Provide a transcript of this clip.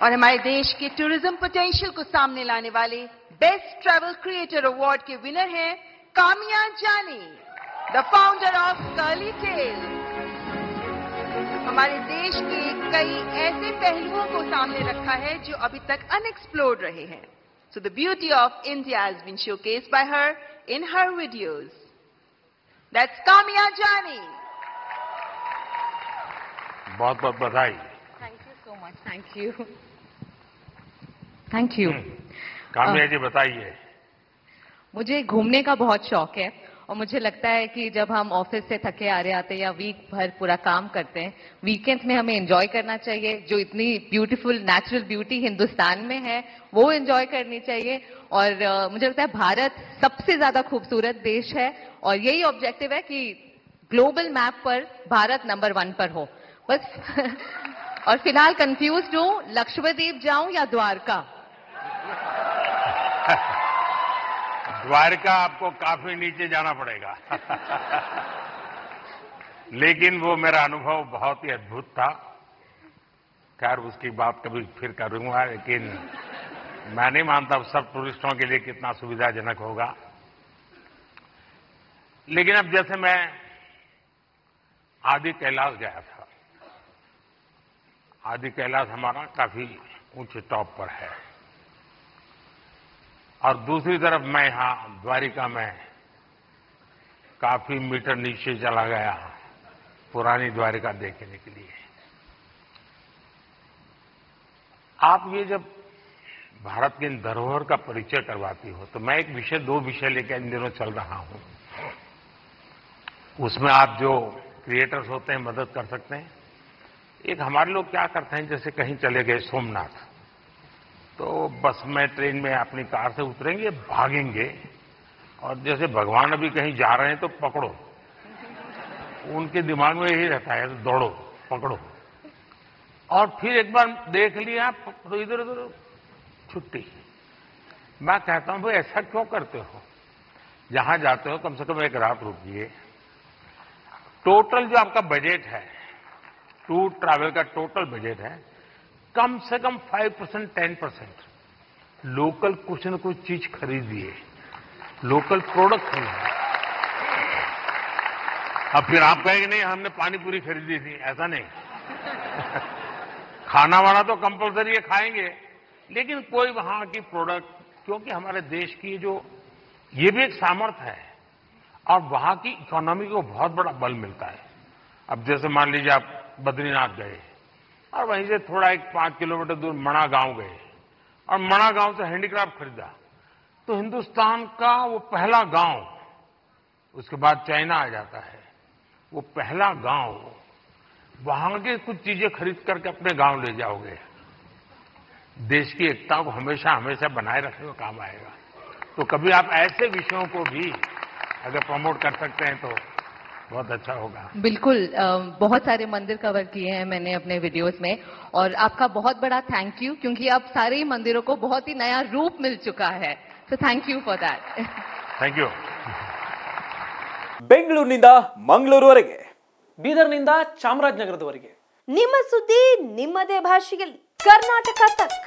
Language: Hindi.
और हमारे देश के टूरिज्म पोटेंशियल को सामने लाने वाले बेस्ट ट्रैवल क्रिएटर अवार्ड के विनर हैं Kamiya Jaani, the founder of Curly Tales. हमारे देश के कई ऐसे पहलुओं को सामने रखा है जो अभी तक अनएक्सप्लोर्ड रहे हैं। So the beauty of India has been showcased by her in her videos. That's Kamya Jani. बहुत बहुत बधाई। Thank you so much. Thank you. Thank you. Kamya जी बताइए। मुझे घूमने का बहुत शौक है और मुझे लगता है कि जब हम ऑफिस से थके आ रहे आते हैं या वीक भर पूरा काम करते हैं, वीकेंड्स में हमें एंजॉय करना चाहिए। जो इतनी ब्यूटीफुल नेचुरल ब्यूटी हिंदुस्तान में है वो एंजॉय करनी चाहिए। और मुझे लगता है भारत सबसे ज्यादा खूबसूरत देश है और यही ऑब्जेक्टिव है कि ग्लोबल मैप पर भारत नंबर 1 पर हो बस। और फिलहाल कंफ्यूज हूं, लक्षद्वीप जाऊं या द्वारका? द्वारका आपको काफी नीचे जाना पड़ेगा। लेकिन वो मेरा अनुभव बहुत ही अद्भुत था। खैर उसकी बात कभी फिर करूंगा, लेकिन मैं नहीं मानता सब टूरिस्टों के लिए कितना सुविधाजनक होगा। लेकिन अब जैसे मैं आदि कैलाश गया था, आदि कैलाश हमारा काफी ऊंचे टॉप पर है, और दूसरी तरफ मैं यहां द्वारिका में काफी मीटर नीचे चला गया पुरानी द्वारिका देखने के लिए। आप ये जब भारत के इन धरोहर का परिचय करवाती हो तो मैं दो विषय लेकर इन दिनों चल रहा हूं। उसमें आप जो क्रिएटर्स होते हैं मदद कर सकते हैं। एक हमारे लोग क्या करते हैं, जैसे कहीं चले गए सोमनाथ, तो बस में ट्रेन में अपनी कार से उतरेंगे, भागेंगे, और जैसे भगवान अभी कहीं जा रहे हैं तो पकड़ो। उनके दिमाग में यही रहता है, तो दौड़ो पकड़ो, और फिर एक बार देख लिया तो इधर उधर छुट्टी। मैं कहता हूं भाई ऐसा क्यों करते हो? जहां जाते हो कम से कम एक रात रुकिए। टोटल जो आपका बजट है, टूर ट्रैवल का टोटल बजट है, कम से कम 5% 10% लोकल कुछ न कुछ चीज खरीदिए, लोकल प्रोडक्ट खरीदिए। अब फिर आप कहेंगे नहीं हमने पानी पूरी खरीदी थी, ऐसा नहीं। खाना वाना तो कंपलसरी है, खाएंगे, लेकिन कोई वहां की प्रोडक्ट, क्योंकि हमारे देश की जो ये भी एक सामर्थ्य है और वहां की इकोनॉमी को बहुत बड़ा बल मिलता है। अब जैसे मान लीजिए आप बद्रीनाथ गए और वहीं से थोड़ा 5 किलोमीटर दूर मणा गांव गए और मणा गांव से हैंडीक्राफ्ट खरीदा, तो हिंदुस्तान का वो पहला गांव, उसके बाद चाइना आ जाता है, वो पहला गांव, वहां की कुछ चीजें खरीद करके अपने गांव ले जाओगे, देश की एकता को हमेशा हमेशा बनाए रखने में काम आएगा। तो कभी आप ऐसे विषयों को भी अगर प्रमोट कर सकते हैं तो बहुत अच्छा होगा। बिल्कुल, बहुत सारे मंदिर कवर किए हैं मैंने अपने वीडियोस में, और आपका बहुत बड़ा थैंक यू, क्योंकि अब सारे ही मंदिरों को बहुत ही नया रूप मिल चुका है। तो thank you for that. Thank you. ಬೆಂಗಳೂರಿನಿಂದ ಮಂಗಳೂರುವರೆಗೆ, ಬೀದರ್ನಿಂದ ಚಾಮರಾಜನಗರದವರೆಗೆ ನಿಮ್ಮ ಸುದ್ದಿ ನಿಮ್ಮದೇ ಭಾಷೆಯಲ್ಲಿ ಕರ್ನಾಟಕ ತಕ್.